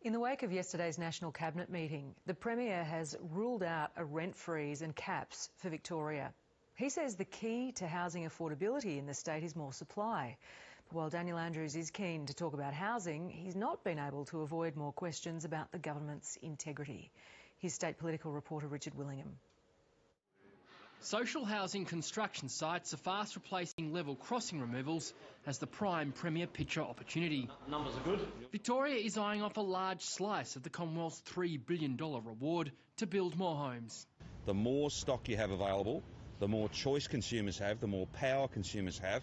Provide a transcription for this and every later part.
In the wake of yesterday's National Cabinet meeting, the Premier has ruled out a rent freeze and caps for Victoria. He says the key to housing affordability in the state is more supply. But while Daniel Andrews is keen to talk about housing, he's not been able to avoid more questions about the government's integrity. Here's state political reporter Richard Willingham. Social housing construction sites are fast replacing level crossing removals as the prime Premier picture opportunity. Numbers are good. Victoria is eyeing off a large slice of the Commonwealth's $3 billion reward to build more homes. The more stock you have available, the more choice consumers have, the more power consumers have,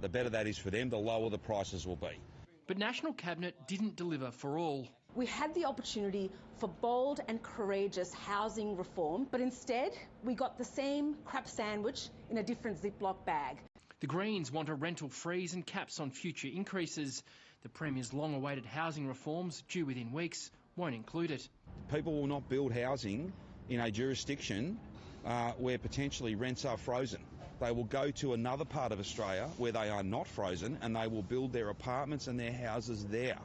the better that is for them, the lower the prices will be. But National Cabinet didn't deliver for all. We had the opportunity for bold and courageous housing reform, but instead we got the same crap sandwich in a different Ziploc bag. The Greens want a rental freeze and caps on future increases. The Premier's long-awaited housing reforms, due within weeks, won't include it. People will not build housing in a jurisdiction where potentially rents are frozen. They will go to another part of Australia where they are not frozen and they will build their apartments and their houses there.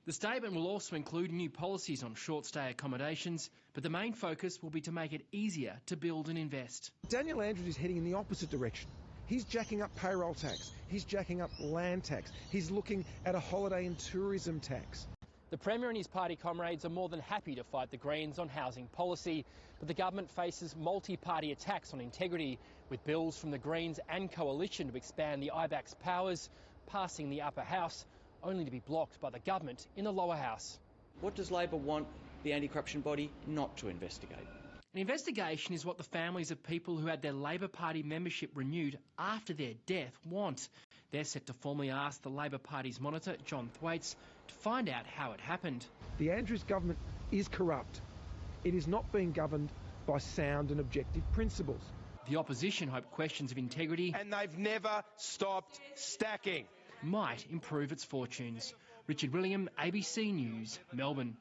The statement will also include new policies on short-stay accommodations, but the main focus will be to make it easier to build and invest. Daniel Andrews is heading in the opposite direction. He's jacking up payroll tax, he's jacking up land tax, he's looking at a holiday and tourism tax. The Premier and his party comrades are more than happy to fight the Greens on housing policy, but the government faces multi-party attacks on integrity, with bills from the Greens and Coalition to expand the IBAC's powers, passing the upper house, only to be blocked by the government in the lower house. What does Labor want the anti-corruption body not to investigate? An investigation is what the families of people who had their Labor Party membership renewed after their death want. They're set to formally ask the Labor Party's monitor, John Thwaites, to find out how it happened. The Andrews government is corrupt. It is not being governed by sound and objective principles. The opposition hope questions of integrity, and they've never stopped stacking, might improve its fortunes. Richard Willingham, ABC News, Melbourne.